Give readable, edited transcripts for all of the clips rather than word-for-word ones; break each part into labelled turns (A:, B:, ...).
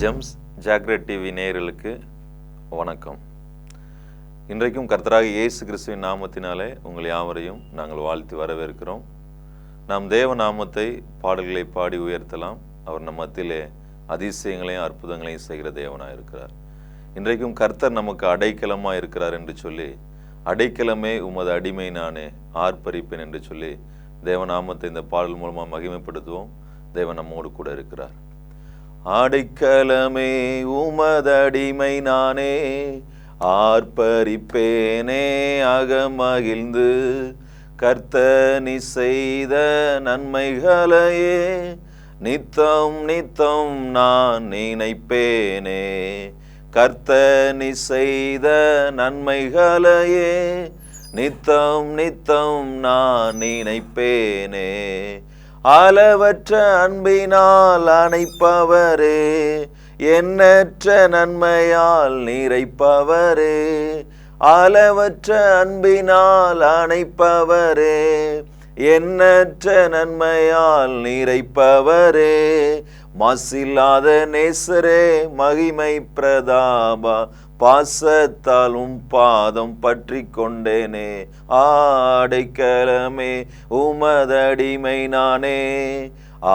A: Gems ஜாக்ரெட் TV நேயர்களுக்கு வணக்கம். இன்றைக்கும் கர்த்தராகிய இயேசு கிறிஸ்துவின் நாமத்தினாலே உங்கள் யாவரையும் நாங்கள் வாழ்த்தி வரவேற்கிறோம். நாம் தேவ நாமத்தை பாடல்களை பாடி உயர்த்தலாம். அவர் நம் மத்தியிலே அதிசயங்களையும் அற்புதங்களையும் செய்கிற தேவனாக இருக்கிறார். இன்றைக்கும் கர்த்தர் நமக்கு அடைக்கலமாக இருக்கிறார் என்று சொல்லி, அடைக்கலமே உமது அடிமை நானே ஆர்ப்பரிப்பேன் என்று சொல்லி தேவநாமத்தை இந்த பாடல் மூலமாக மகிமைப்படுத்துவோம். தேவன் நம்மோடு கூட இருக்கிறார். அடைக்கலமே உமதடிமை நானே ஆர்ப்பரிப்பேனே அகமகிழ்ந்து, கர்த்தனி செய்த நன்மைகளையே நித்தம் நித்தம் நான் நினைப்பேனே. கர்த்தனி செய்த நன்மைகளையே நித்தம் நித்தம் நான் நினைப்பேனே. அளவற்ற அன்பினால் அணைப்பவரே, எண்ணற்ற நன்மையால் நிறைப்பவரே. அளவற்ற அன்பினால் அணைப்பவரே, எண்ணற்ற நன்மையால் நிறைப்பவரே. மாசில்லாத நேசரே மகிமை பிரதாபா, பாசத்தாலும் பாதம் பற்றி கொண்டேனே. அடைக்கலமே உமதடிமை நானே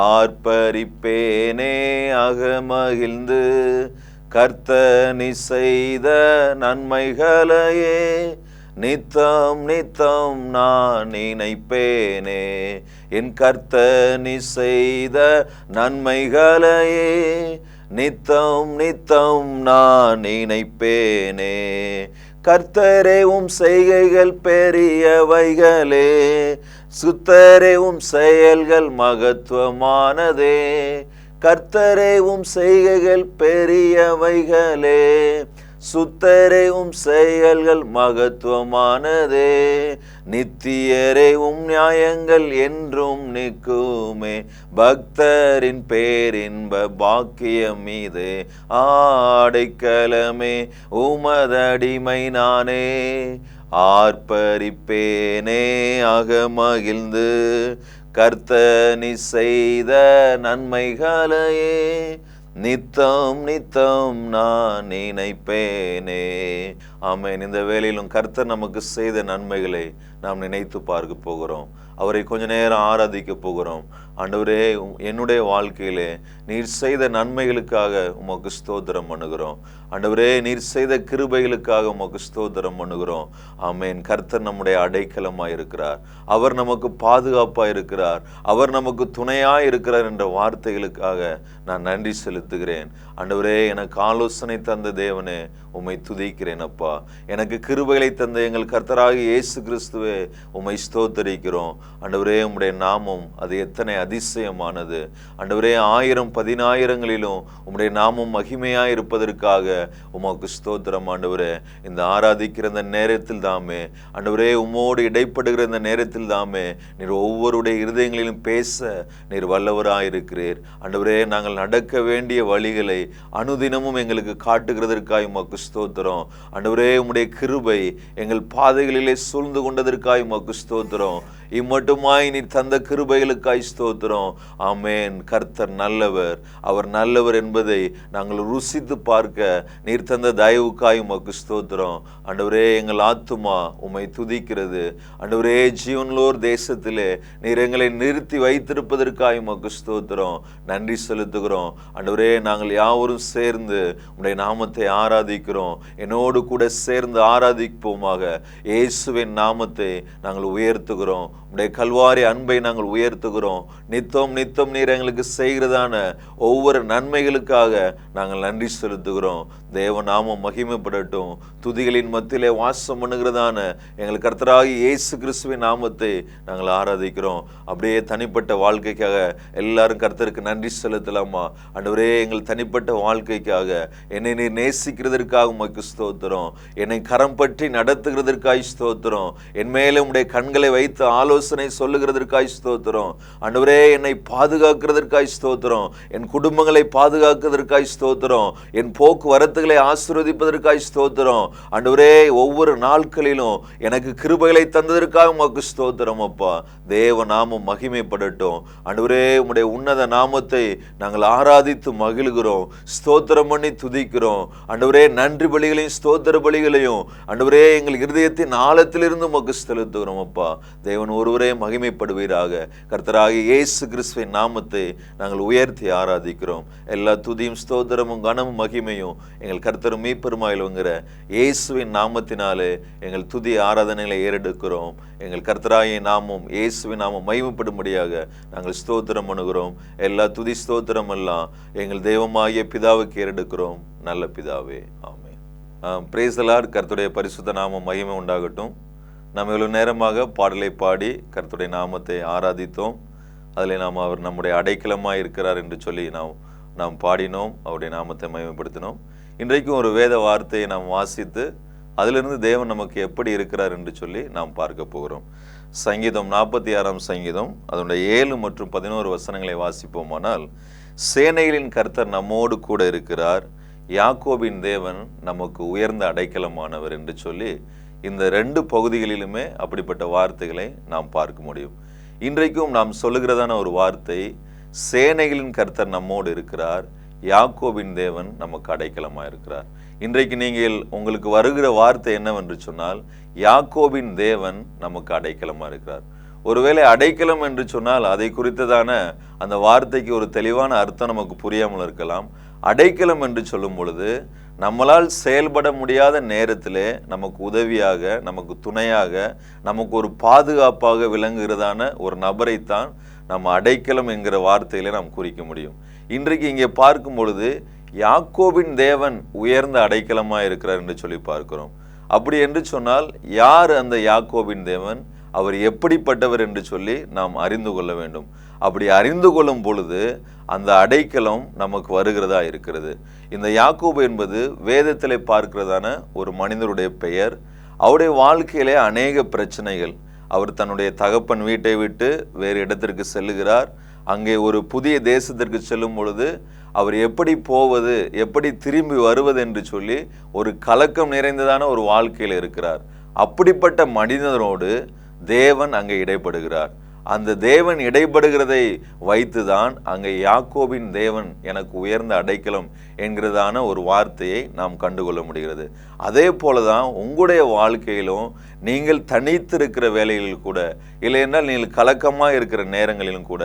A: ஆர்ப்பரிப்பேனே அகமகிழ்ந்து, கர்த்தனி செய்த நன்மைகளையே நித்தம் நித்தம் நான் நினைப்பேனே. என் கர்த்தனி செய்த நன்மைகளையே நித்தம் நித்தம் நான் நினைப்பேனே. கர்த்தரே உம் செய்கைகள் பெரியவைகளே, சுத்தரே உம் செயல்கள் மகத்துவமானதே. கர்த்தரே உம் செய்கைகள் பெரியவைகளே, சுத்தரே உம் செயல்கள் மகத்துவமானதே. நித்தியரே உம் நியாயங்கள் என்றும் நிற்குமே, பக்தரின் பேரின்ப பாக்கியம் மீதே. அடைக்கலமே உமதடிமை நானே ஆர்ப்பரிப்பேனே அகமகிழ்ந்து, கர்த்தனி செய்த நன்மைகளையே நித்தம் நித்தம் நான் நினைப்பேனே. ஆமென். இந்த வேளையிலும் கர்த்தர் நமக்கு செய்த நன்மைகளை நாம் நினைத்து பார்க்க போகிறோம். அவரை கொஞ்ச நேரம் ஆராதிக்க போகிறோம். ஆண்டவரே, என்னுடைய வாழ்க்கையிலே நீர் செய்த நன்மைகளுக்காக உமக்கு ஸ்தோத்திரம் பண்ணுகிறோம். ஆண்டவரே, நீர் செய்த கிருபைகளுக்காக உமக்கு ஸ்தோத்திரம் பண்ணுகிறோம். ஆமென். கர்த்தர் நம்முடைய அடைக்கலமாய் இருக்கிறார். அவர் நமக்கு பாதுகாப்பாக இருக்கிறார். அவர் நமக்கு துணையாய் இருக்கிறார் என்ற வார்த்தைகளுக்காக நான் நன்றி செலுத்துகிறேன். ஆண்டவரே, எனக்கு ஆலோசனை தந்த தேவனே உம்மை துதிக்கிறேன் அப்பா. எனக்கு கிருபைகளை தந்த எங்கள் கர்த்தராகிய இயேசு கிறிஸ்துவே உம்மை ஸ்தோத்தரிக்கிறோம். ஆண்டவரே, உம்முடைய நாமம் அது எத்தனை அதிசயமானது. ஆண்டவரே, 1000-10,000ங்களிலும் உம்முடைய நாமம் மகிமையாய் இருப்பதற்காக உமக்கு ஸ்தோத்திரம். ஆண்டவரே, இந்த ஆராதிக்கிற இந்த நேரத்தில் தாமே ஆண்டவரே, உம்மோடு இடைப்படுகிற இந்த நேரத்தில் தாமே நீர் ஒவ்வொருடைய இருதயங்களிலும் பேச நீர் வல்லவராயிருக்கிறீர். ஆண்டவரே, நாங்கள் நடக்க வேண்டிய வழிகளை அனுதினமும் எங்களுக்கு காட்டுகிறதற்காய் உமக்கு ஸ்தோத்திரம். ஆண்டவரே, உம்முடைய கிருபை எங்கள் பாதைகளிலே சூழ்ந்து கொண்டதற்காய் உமக்கு ஸ்தோத்திரம். இம்மட்டுமாய் நீர் தந்த கிருபைகளுக்காய் ஸ்தோத்திரம். ஆமென். கர்த்தர் நல்லவர். அவர் நல்லவர் என்பதை நாங்கள் ருசித்து பார்க்க நீர் தந்த தயவுக்காய் உமக்கு ஸ்தோத்திரம். ஆண்டவரே, எங்கள் ஆத்துமா உம்மை துதிக்கிறது. ஆண்டவரே, ஜீவன்லோர் தேசத்திலே நீர் எங்களை நிறுத்தி வைத்திருப்பதற்காய் உமக்கு ஸ்தோத்திரம். நன்றி செலுத்துகிறோம். ஆண்டவரே, நாங்கள் யாவரும் சேர்ந்து உம்முடைய நாமத்தை ஆராதிக்கிறோம். என்னோடு கூட சேர்ந்து ஆராதிப்போமாக. இயேசுவின் நாமத்தை நாங்கள் உயர்த்துகிறோம். உம்முடைய கல்வாரி அன்பை நாங்கள் உயர்த்துகிறோம். நித்தம் நித்தம் நீர் எங்களுக்கு செய்கிறதான ஒவ்வொரு நன்மைகளுக்காக நாங்கள் நன்றி செலுத்துகிறோம். தேவ நாமம் மகிமைப்படட்டும். துதிகளின் மத்தியிலே வாசம் பண்ணுகிறதான எங்கள் கர்த்தராகிய இயேசு கிறிஸ்துவின் நாமத்தை நாங்கள் ஆராதிக்கிறோம். அப்படியே தனிப்பட்ட வாழ்க்கைக்காக எல்லாரும் கர்த்தருக்கு நன்றி செலுத்தலாமா? ஆண்டவரே, எங்கள் தனிப்பட்ட வாழ்க்கைக்காக என்னை நீர் நேசிக்கிறதற்காக உமக்கு ஸ்தோத்திரம். என்னை கரம் பற்றி நடத்துகிறதற்காக ஸ்தோத்திரம். என் மேலே உம்முடைய கண்களை வைத்து ஆலோசனை சொல்லுகிறதற்காய் ஸ்தோத்திரம். ஆண்டவரே, என்னை பாதுகாக்கிறதற்காய் ஸ்தோத்திரம். என் குடும்பங்களை பாதுகாக்கிறதற்காய் ஸ்தோத்திரம். என் போக்குவரத்துகளை ஆசீர்வதிப்பதற்காய் ஸ்தோத்திரம். ஆண்டவரே, ஒவ்வொரு நாட்களிலும் எனக்கு கிருபைகளை தந்ததற்காக உமக்கு ஸ்தோத்திரம் அப்பா. தேவ நாமம் மகிமைப்படட்டும். ஆண்டவரே, உம்முடைய உன்னத நாமத்தை நாங்கள் ஆராதித்து மகிழ்கிறோம், ஸ்தோத்திரம் பண்ணி துதிக்கிறோம். ஆண்டவரே, நன்றி பலிகளையும் ஸ்தோத்திர பலிகளையும் ஆண்டவரே எங்கள் இருதயத்தின் ஆழத்திலிருந்து உமக்கு செலுத்துகிறோம் அப்பா. தேவன் ஒருவரே மகிமைப்படுவீராக. கர்த்தராகிய இயேசு கிறிஸ்துவின் நாமத்தை நாங்கள் உயர்த்தி ஆராதிக்கிறோம். எல்லா துதியும் ஸ்தோத்திரமும் கனமும் மகிமையும் எங்கள் கர்த்தரும் மீட்பெருமாயிலுங்கிற இயேசுவின் நாமத்தினாலே எங்கள் துதி ஆராதனைகளை ஏறெடுக்கிறோம். எங்கள் கர்த்தராகிய நாமம் இயேசுவின் நாமம் மகிமைப்படும்படியாக நாங்கள் ஸ்தோத்திரம் பண்ணுகிறோம். எல்லா துதி ஸ்தோத்திரம் எல்லாம் எங்கள் தெய்வமாகிய பிதாவுக்கு ஏறெடுக்கிறோம். நல்ல பிதாவே, ஆமென். Praise the Lord. கர்த்தருடைய பரிசுத்த நாமம் மகிமை உண்டாகட்டும். நாம் இவ்வளவு நேரமாக பாடலை பாடி கர்த்தருடைய நாமத்தை ஆராதித்தோம். அதில் நாம் அவர் நம்முடைய அடைக்கலமாக இருக்கிறார் என்று சொல்லி நாம் பாடினோம், அவருடைய நாமத்தை மகிமைப்படுத்தினோம். இன்றைக்கும் ஒரு வேத வார்த்தையை நாம் வாசித்து அதிலிருந்து தேவன் நமக்கு எப்படி இருக்கிறார் என்று சொல்லி நாம் பார்க்க போகிறோம். சங்கீதம் 46ஆம் சங்கீதம் அதனுடைய 7 மற்றும் 11 வசனங்களை வாசிப்போமானால், சேனைகளின் கர்த்தர் நம்மோடு கூட இருக்கிறார், யாக்கோபின் தேவன் நமக்கு உயர்ந்த அடைக்கலமானவர் என்று சொல்லி இந்த 2 பகுதிகளிலுமே அப்படிப்பட்ட வார்த்தைகளை நாம் பார்க்க முடியும். இன்றைக்கும் நாம் சொல்லுகிறதான ஒரு வார்த்தை, சேனைகளின் கர்த்தர் நம்மோடு இருக்கிறார், யாக்கோபின் தேவன் நமக்கு அடைக்கலமாக இருக்கிறார். இன்றைக்கு நீங்கள் உங்களுக்கு வருகிற வார்த்தை என்னவென்று சொன்னால், யாக்கோபின் தேவன் நமக்கு அடைக்கலமாக இருக்கிறார். ஒருவேளை அடைக்கலம் என்று சொன்னால் அதை குறித்ததான அந்த வார்த்தைக்கு ஒரு தெளிவான அர்த்தம் நமக்கு புரியாமல் இருக்கலாம். அடைக்கலம் என்று சொல்லும் பொழுது நம்மளால் செயல்பட முடியாத நேரத்திலே நமக்கு உதவியாக, நமக்கு துணையாக, நமக்கு ஒரு பாதுகாப்பாக விளங்குகிறதான ஒரு நபரைத்தான் நம்ம அடைக்கலம் என்கிற வார்த்தையில நாம் குறிக்க முடியும். இன்றைக்கு இங்கே பார்க்கும் பொழுது யாக்கோபின் தேவன் உயர்ந்த அடைக்கலமாக இருக்கிறார் என்று சொல்லி பார்க்கிறோம். அப்படி என்று சொன்னால் யார் அந்த யாக்கோபின் தேவன், அவர் எப்படிப்பட்டவர் என்று சொல்லி நாம் அறிந்து கொள்ள வேண்டும். அப்படி அறிந்து கொள்ளும் பொழுது அந்த அடைக்கலம் நமக்கு வருகிறதா இருக்கிறது. இந்த யாக்கோபு என்பது வேதத்திலே பார்க்கிறதான ஒரு மனிதருடைய பெயர். அவருடைய வாழ்க்கையிலே அநேக பிரச்சனைகள். அவர் தன்னுடைய தகப்பன் வீட்டை விட்டு வேறு இடத்திற்கு செல்லுகிறார். அங்கே ஒரு புதிய தேசத்திற்கு செல்லும் பொழுது அவர் எப்படி போவது, எப்படி திரும்பி வருவது என்று சொல்லி ஒரு கலக்கம் நிறைந்ததான ஒரு வாழ்க்கையில் இருக்கிறார். அப்படிப்பட்ட மனிதனோடு தேவன் அங்கே இடைப்படுகிறார். அந்த தேவன் இடைப்படுகிறதை வைத்துதான் அங்கே யாக்கோபின் தேவன் எனக்கு உயர்ந்த அடைக்கலம் என்கிறதான ஒரு வார்த்தையை நாம் கண்டுகொள்ள முடிகிறது. அதே போலதான் உங்களுடைய வாழ்க்கையிலும் நீங்கள் தனித்திருக்கிற வேலைகளில் கூட, இல்லையென்றால் நீங்கள் கலக்கமாக இருக்கிற நேரங்களிலும் கூட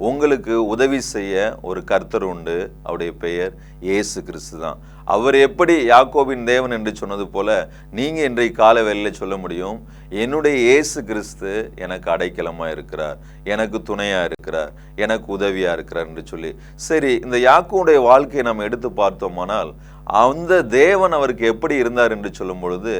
A: உங்களுக்கு உதவி செய்ய ஒரு கர்த்தர் உண்டு. அவருடைய பெயர் இயேசு கிறிஸ்து தான். அவர் எப்படி யாக்கோபின் தேவன் என்று சொன்னது போல நீங்க இன்றைக்கு கால வேளையில சொல்ல முடியும், என்னுடைய இயேசு கிறிஸ்து எனக்கு அடைக்கலமா இருக்கிறார், எனக்கு துணையா இருக்கிறார், எனக்கு உதவியா இருக்கிறார் என்று சொல்லி. சரி, இந்த யாக்கோபுடைய வாழ்க்கையை நாம் எடுத்து பார்த்தோமானால் அந்த தேவன் அவருக்கு எப்படி இருந்தார் என்று சொல்லும் பொழுது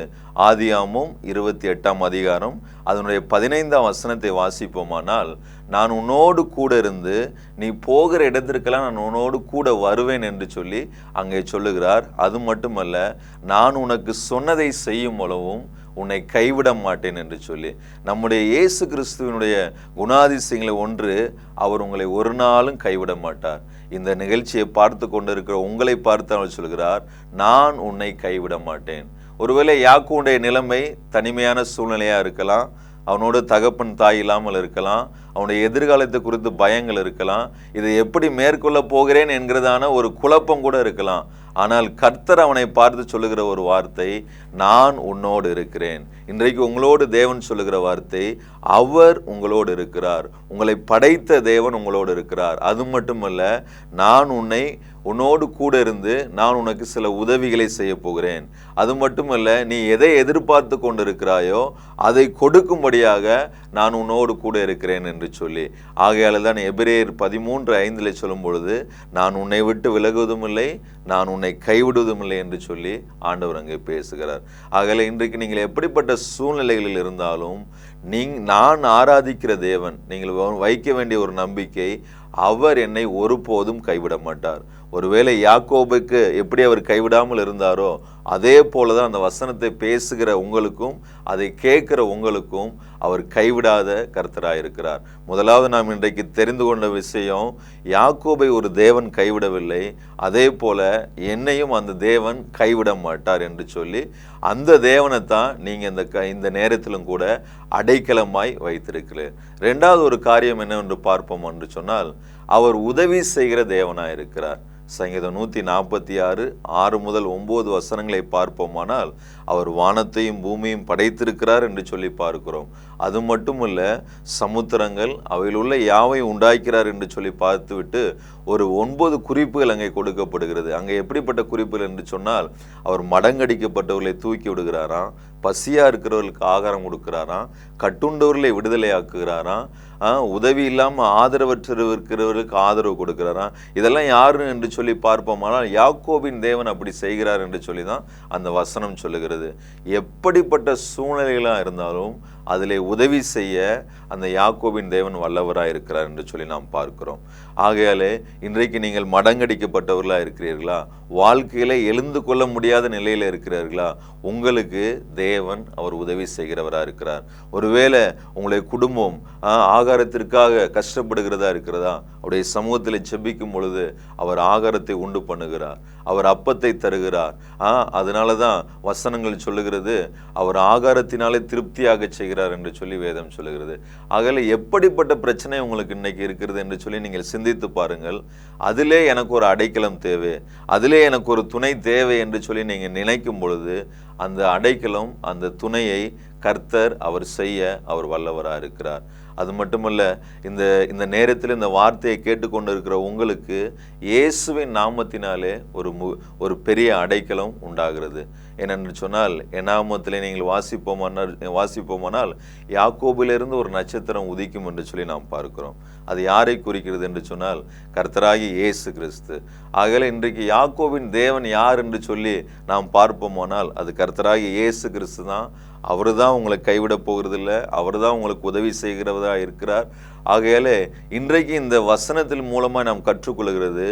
A: ஆதியாகமம் 28ஆம் அதிகாரம் அதனுடைய 15ஆம் வசனத்தை வாசிப்போமானால், நான் உன்னோடு கூட இருந்து நீ போகிற இடத்திற்கெல்லாம் நான் உன்னோடு கூட வருவேன் என்று சொல்லி அங்கே சொல்லுகிறார். அது மட்டுமல்ல, நான் உனக்கு சொன்னதை செய்யும் அளவும் உன்னை கைவிட மாட்டேன் என்று சொல்லி. நம்முடைய இயேசு கிறிஸ்துவனுடைய குணாதிசயங்களை ஒன்று, அவர் உங்களை ஒரு நாளும் கைவிட மாட்டார். இந்த நிகழ்ச்சியை பார்த்து கொண்டிருக்கிற உங்களை பார்த்து அவர் சொல்கிறார், நான் உன்னை கைவிட மாட்டேன். ஒருவேளை யாக்கோபுடைய நிலைமை தனிமையான சூழ்நிலையா இருக்கலாம், அவனோட தகப்பன் தாய் இல்லாமல் இருக்கலாம், அவனுடைய எதிர்காலத்தை குறித்து பயங்கள் இருக்கலாம், இதை எப்படி மேற்கொள்ள போகிறேன் என்கிறதான ஒரு குழப்பம் கூட இருக்கலாம். ஆனால் கர்த்தர் அவனை பார்த்து சொல்லுகிற ஒரு வார்த்தை, நான் உன்னோடு இருக்கிறேன். இன்றைக்கு உங்களோடு தேவன் சொல்லுகிற வார்த்தை, அவர் உங்களோடு இருக்கிறார். உங்களை படைத்த தேவன் உங்களோடு இருக்கிறார். அது மட்டுமல்ல, நான் உன்னோடு கூட இருந்து நான் உனக்கு சில உதவிகளை செய்ய போகிறேன். அது மட்டுமல்ல, நீ எதை எதிர்பார்த்து கொண்டு இருக்கிறாயோ அதை கொடுக்கும்படியாக நான் உன்னோடு கூட இருக்கிறேன் என்று சொல்லி. ஆகையால தான் எபிரேயர் 13:5 சொல்லும் பொழுது, நான் உன்னை விட்டு விலகுவதும் இல்லை, நான் உன்னை கைவிடுவதும் இல்லை என்று சொல்லி ஆண்டவர் அங்கே பேசுகிறார். ஆகையால இன்றைக்கு நீங்கள் எப்படிப்பட்ட சூழ்நிலைகளில் இருந்தாலும் நான் ஆராதிக்கிற தேவன், நீங்கள் வைக்க வேண்டிய ஒரு நம்பிக்கை, அவர் என்னை ஒருபோதும் கைவிட மாட்டார். ஒருவேளை யாக்கோபுக்கு எப்படி அவர் கைவிடாமல் இருந்தாரோ அதே போலதான் அந்த வசனத்தை பேசுகிற உங்களுக்கும் அதை கேட்கிற உங்களுக்கும் அவர் கைவிடாத கர்த்தராயிருக்கிறார். முதலாவது நாம் இன்றைக்கு தெரிந்து கொண்ட விஷயம், யாக்கோபை ஒரு தேவன் கைவிடவில்லை, அதே போல என்னையும் அந்த தேவன் கைவிட மாட்டார் என்று சொல்லி அந்த தேவனைத்தான் நீங்க இந்த நேரத்திலும் கூட அடைக்கலமாய் வைத்திருக்கிறீர். இரண்டாவது ஒரு காரியம் என்னவென்று பார்ப்போம் என்று சொன்னால், அவர் உதவி செய்கிற தேவனாயிருக்கிறார். சங்கீதம் 146 6 முதல் 9 வசனங்களை பார்ப்போமானால், அவர் வானத்தையும் பூமியும் படைத்திருக்கிறார் என்று சொல்லி பார்க்கிறோம். அது மட்டுமல்ல, சமுத்திரங்கள் அவையில் உள்ள யாவையும் உண்டாக்கிறார் என்று சொல்லி பார்த்துவிட்டு ஒரு 9 குறிப்புகள் அங்கே கொடுக்கப்படுகிறது. அங்கே எப்படிப்பட்ட குறிப்புகள் என்று சொன்னால், அவர் மடங்கடிக்கப்பட்டவர்களை தூக்கி விடுகிறாராம், பசியா இருக்கிறவர்களுக்கு ஆகாரம் கொடுக்கிறாராம், கட்டுண்டவர்களை விடுதலை ஆக்குகிறாராம், உதவி இல்லாமல் ஆதரவற்று இருக்கிறவர்களுக்கு ஆதரவு கொடுக்கிறாராம். இதெல்லாம் யாரு என்று சொல்லி பார்ப்போமானால், யாக்கோபின் தேவன் அப்படி செய்கிறார் என்று சொல்லி தான் அந்த வசனம் சொல்லுகிறது. எப்படிப்பட்ட சூழ்நிலைகளாக இருந்தாலும் அதிலே உதவி செய்ய அந்த யாக்கோபின் தேவன் வல்லவராக இருக்கிறார் என்று சொல்லி நாம் பார்க்கிறோம். ஆகையாலே இன்றைக்கு நீங்கள் மடங்கடிக்கப்பட்டவர்களாக இருக்கிறீர்களா? வாழ்க்கையில எழுந்து கொள்ள முடியாத நிலையில இருக்கிறீர்களா? உங்களுக்கு தேவன் அவர் உதவி செய்கிறவராக இருக்கிறார். ஒருவேளை உங்களுடைய குடும்பம் ஆகாரத்திற்காக கஷ்டப்படுகிறதா இருக்கிறதா? அவருடைய சமூகத்தில் செபிக்கும் பொழுது அவர் ஆகாரத்தை உண்டு பண்ணுகிறார், அவர் அப்பத்தை தருகிறார். அதனாலதான் வசனங்கள் சொல்லுகிறது, அவர் ஆகாரத்தினாலே திருப்தியாக செய்கிறார் என்று சொல்லி வேதம் சொல்லுகிறது. ஆகல எப்படிப்பட்ட பிரச்சனை உங்களுக்கு இன்னைக்கு இருக்கிறது என்று சொல்லி நீங்கள் சிந்தித்து பாருங்கள். அதிலே எனக்கு ஒரு அடைக்கலம் தேவை, அதிலே எனக்கு ஒரு துணை தேவை என்று சொல்லி நீங்க நினைக்கும் பொழுது அந்த அடைக்கலம், அந்த துணையை கர்த்தர் அவர் செய்ய அவர் வல்லவராக இருக்கிறார். அது மட்டுமல்ல, இந்த நேரத்தில் இந்த வார்த்தையை கேட்டுக்கொண்டு இருக்கிற உங்களுக்கு இயேசுவின் நாமத்தினாலே ஒரு பெரிய அடைக்கலம் உண்டாகிறது. ஏனென்று சொன்னால், என்னாமத்திலே நீங்கள் வாசிப்போமானால் யாக்கோபிலிருந்து ஒரு நட்சத்திரம் உதிக்கும் என்று சொல்லி நாம் பார்க்கிறோம். அது யாரை குறிக்கிறது என்று சொன்னால், கர்த்தராகி இயேசு கிறிஸ்து. ஆகவே இன்றைக்கு யாக்கோபின் தேவன் யார் என்று சொல்லி நாம் பார்ப்போமானால் அது கர்த்தராகி இயேசு கிறிஸ்து தான். அவரு தான் உங்களை கைவிட போகிறது இல்லை, அவர் தான் உங்களுக்கு உதவி செய்கிறவரா இருக்கிறார். ஆகையாலே இன்றைக்கு இந்த வசனத்தின் மூலமாய் நாம் கற்றுக்கொள்கிறது,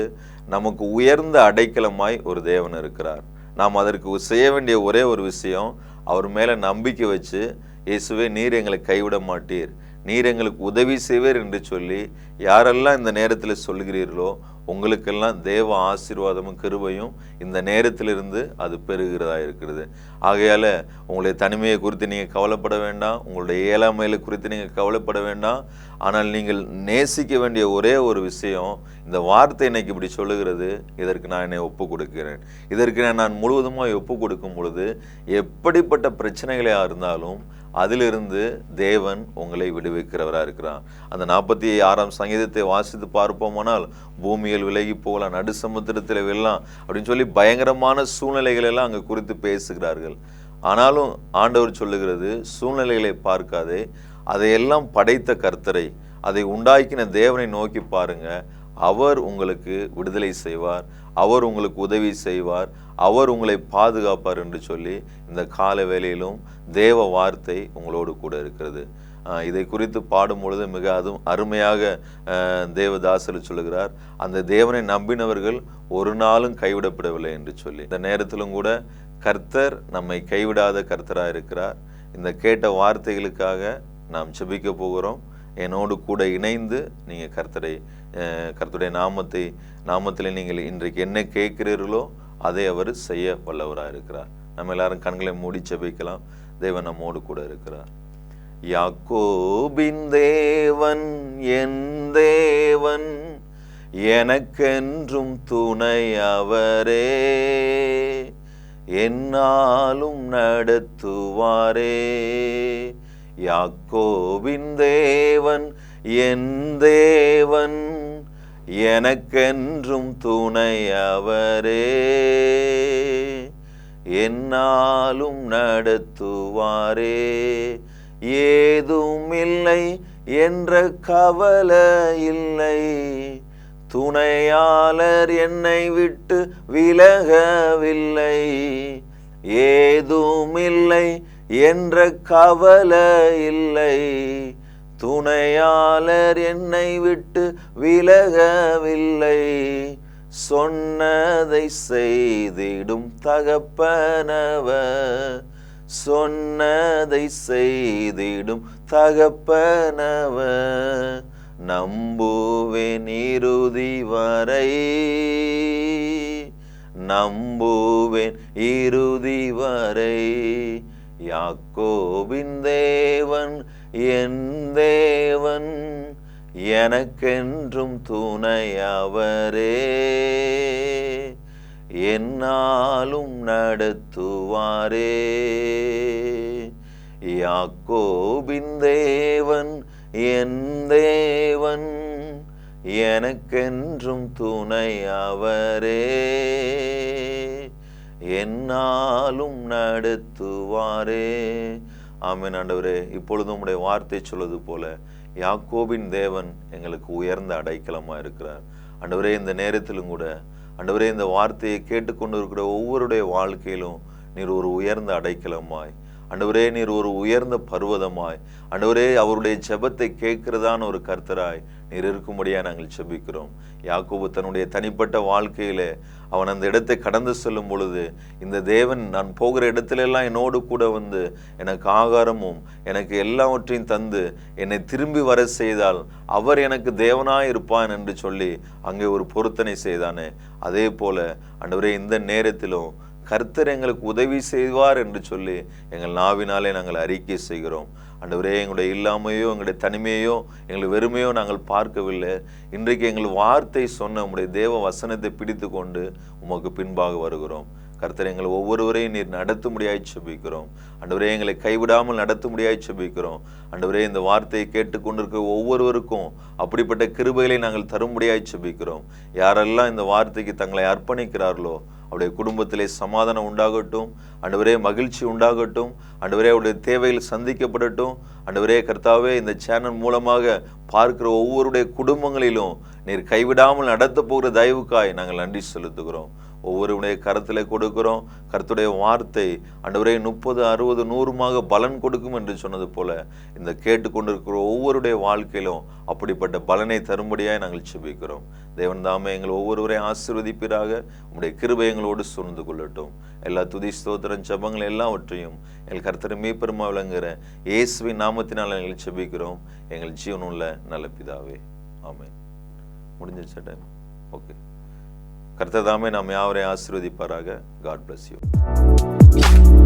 A: நமக்கு உயர்ந்த அடைக்கலமாய் ஒரு தேவன் இருக்கிறார். நாம் அதற்கு செய்ய வேண்டிய ஒரே ஒரு விஷயம், அவர் மேல நம்பிக்கை வச்சு, இயேசுவே நீர் எங்களை கைவிட மாட்டீர், நீர் எங்களுக்கு உதவி செய்வீர் என்று சொல்லி யாரெல்லாம் இந்த நேரத்தில் சொல்கிறீர்களோ உங்களுக்கெல்லாம் தேவ ஆசீர்வாதமும் கிருபையும் இந்த நேரத்திலிருந்து அது பெறுகிறதா இருக்கிறது. ஆகையால உங்களுடைய தனிமையை குறித்து நீங்கள் கவலைப்பட வேண்டாம், உங்களுடைய இயலாமையில குறித்து நீங்கள் கவலைப்பட வேண்டாம். ஆனால் நீங்கள் நேசிக்க வேண்டிய ஒரே ஒரு விஷயம், இந்த வார்த்தை இன்னைக்கு இப்படி சொல்லுகிறது, இதற்கு நான் என்னை ஒப்பு கொடுக்கிறேன். இதற்கு நான் முழுவதுமாக ஒப்பு கொடுக்கும் பொழுது எப்படிப்பட்ட பிரச்சனைகளாக இருந்தாலும் அதிலிருந்து தேவன் உங்களை விடுவிக்கிறவராக இருக்கிறார். அந்த 46ஆம் சங்கீதத்தை வாசித்து பார்ப்போமானால், பூமியில் விலகி போகலாம், நடு சமுத்திரத்தில் வெல்லாம் அப்படின்னு சொல்லி பயங்கரமான சூழ்நிலைகள் எல்லாம் அங்கே குறித்து பேசுகிறார்கள். ஆனாலும் ஆண்டவர் சொல்லுகிறது, சூழ்நிலைகளை பார்க்காதே, அதையெல்லாம் படைத்த கர்த்தரை, அதை உண்டாக்கின தேவனை நோக்கி பாருங்க. அவர் உங்களுக்கு விடுதலை செய்வார், அவர் உங்களுக்கு உதவி செய்வார், அவர் உங்களை பாதுகாப்பார் என்று சொல்லி இந்த கால வேளையிலும் தேவ வார்த்தை உங்களோடு கூட இருக்கிறது. இதை குறித்து பாடும் பொழுது மிக அருமையாக தேவதாசர் சொல்லுகிறார், அந்த தேவனை நம்பினவர்கள் ஒரு நாளும் கைவிடப்படவில்லை என்று சொல்லி. இந்த நேரத்திலும் கூட கர்த்தர் நம்மை கைவிடாத கர்த்தராக இருக்கிறார். இந்த கேட்ட வார்த்தைகளுக்காக நாம் ஜெபிக்க போகிறோம். என்னோடு கூட இணைந்து நீங்கள் கர்த்தருடைய நாமத்தில் நீங்கள் இன்றைக்கு என்ன கேட்கிறீர்களோ அதை அவர் செய்ய வல்லவராக இருக்கிறார். நம்ம எல்லாரும் கண்களை மூடி ஜெபிக்கலாம். தேவன் நம்மோடு கூட இருக்கிறார். யாக்கோபின் தேவன் என் தேவன், எனக்கென்றும் துணை அவரே, என்னாலும் நடத்துவாரே. யாக்கோபின் தேவன் என் தேவன், எனக்கென்றும் துணை அவரே, என்னாலும் நடத்துவாரே. ஏதும் இல்லை என்ற கவலை இல்லை, துணையாளர் என்னை விட்டு விலகவில்லை. ஏதும் இல்லை என்ற கவலை இல்லை, துணையாளர் என்னை விட்டு விலகவில்லை. சொன்னதை செய்திடும் தகப்பனவர், சொன்னதை செய்திடும் தகப்பனவர், நம்புவேன் இறுதி வரை, நம்புவேன் இறுதி வரை. யாக்கோபின் தேவன் என் தேவன், எனக்கென்றும் துணையவரே, என்னாலும் நடத்துவாரே. யாக்கோபின் தேவன் என் தேவன், எனக்கென்றும் துணையவரே, என்னாலும் நடத்துவாரே. ஆமென். ஆண்டவரே, இப்பொழுதும் உம்முடைய வார்த்தை சொல்வது போல யாக்கோபின் தேவன் எங்களுக்கு உயர்ந்த அடைக்கலமா இருக்கிறார். ஆண்டவரே, இந்த நேரத்திலும் கூட ஆண்டவரே, இந்த வார்த்தையை கேட்டுக்கொண்டு இருக்கிற ஒவ்வொருடைய வாழ்க்கையிலும் நீர் ஒரு உயர்ந்த அடைக்கலமாய், ஆண்டவரே நீர் ஒரு உயர்ந்த பர்வதமாய், ஆண்டவரே அவருடைய ஜெபத்தை கேட்கிறதான ஒரு கர்த்தராய் நீர் இருக்கும்படியா நாங்கள் ஜெபிக்கிறோம். யாக்கோபு தன்னுடைய தனிப்பட்ட வாழ்க்கையிலே அவன் அந்த இடத்தை கடந்து செல்லும் பொழுது, இந்த தேவன் நான் போகிற இடத்திலெல்லாம் என்னோடு கூட வந்து எனக்கு ஆகாரமும் எனக்கு எல்லாவற்றையும் தந்து என்னை திரும்பி வர செய்தால் அவர் எனக்கு தேவனாய் இருப்பான் என்று சொல்லி அங்கே ஒரு பொருத்தனை செய்தானே, அதே போல ஆண்டவரே இந்த நேரத்திலும் கர்த்தர் எங்களுக்கு உதவி செய்வார் என்று சொல்லி எங்கள் நாவினாலே நாங்கள் அறிக்கை செய்கிறோம். ஆண்டவரே, எங்களுடைய இல்லாமையோ எங்களுடைய தனிமையோ எங்களை வெறுமையோ நாங்கள் பார்க்கவில்லை. இன்றைக்கு எங்கள் வார்த்தை சொன்ன உம்முடைய தேவ வசனத்தை பிடித்து கொண்டு உமக்கு பின்பாக வருகிறோம். கர்த்தர் எங்களை ஒவ்வொருவரையும் நீர் நடத்தும்படியாய் செபிக்கிறோம். ஆண்டவரே, எங்களை கைவிடாமல் நடத்தும்படியாய் செபிக்கிறோம். ஆண்டவரே, இந்த வார்த்தையை கேட்டுக்கொண்டிருக்கிற ஒவ்வொருவருக்கும் அப்படிப்பட்ட கிருபைகளை நாங்கள் தரும்படியாய் செபிக்கிறோம். யாரெல்லாம் இந்த வார்த்தைக்கு தங்களை அர்ப்பணிக்கிறார்களோ அவருடைய குடும்பத்திலே சமாதானம் உண்டாகட்டும், ஆண்டவரே மகிழ்ச்சி உண்டாகட்டும், ஆண்டவரே அவருடைய தேவைகள் சந்திக்கப்படட்டும். ஆண்டவரே கர்த்தாவே, இந்த சேனல் மூலமாக பார்க்கிற ஒவ்வொருடைய குடும்பங்களிலும் நீர் கைவிடாமல் நடத்த போகிற தயவுக்காய் நாங்கள் நன்றி செலுத்துகிறோம். ஒவ்வொருடைய கரத்தில் கொடுக்கிறோம். கர்த்தருடைய வார்த்தை ஆண்டவரே 30, 60, 100 பலன் கொடுக்கும் என்று சொன்னது போல இந்த கேட்டுக்கொண்டிருக்கிற ஒவ்வொருடைய வாழ்க்கையிலும் அப்படிப்பட்ட பலனை தரும்படியாய் நாங்கள் செபிக்கிறோம். தேவன் தாமே எங்கள் ஒவ்வொருவரையும் ஆசீர்வதிப்பீராக. உம்முடைய கிருபை எங்களோடு சூழ்ந்து கொள்ளட்டும். எல்லா துதி ஸ்தோத்திரம் ஜெபங்கள் எல்லாவற்றையும் எங்கள் கர்த்தர் மீட்பருமா விளங்குகிற இயேசுவின் நாமத்தினால் எங்கள் செபிக்கிறோம் எங்கள் ஜீவனுள்ள நல்ல பிதாவே, ஆமென். முடிஞ்சிருச்சா டைம்? ஓகே. கர்த்தர் தாமே நாம் யாவரையும் ஆசீர்வதிப்பாராக. God bless you.